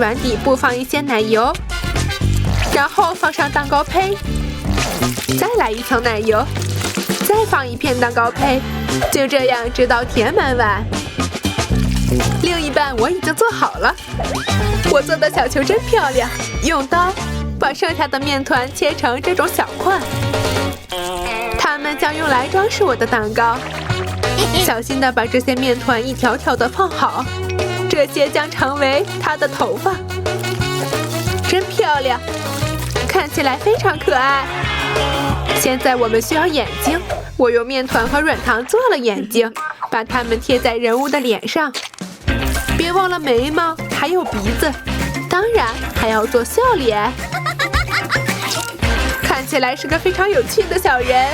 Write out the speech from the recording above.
碗底部放一些奶油，然后放上蛋糕胚，再来一层奶油，再放一片蛋糕胚，就这样直到填满碗。另一半我已经做好了，我做的小球真漂亮。用刀把剩下的面团切成这种小块，它们将用来装饰我的蛋糕。小心地把这些面团一条条地放好，这些将成为它的头发。真漂亮，看起来非常可爱。现在我们需要眼睛，我用面团和软糖做了眼睛，把它们贴在人物的脸上。别忘了眉毛，还有鼻子，当然还要做笑脸。看起来是个非常有趣的小人。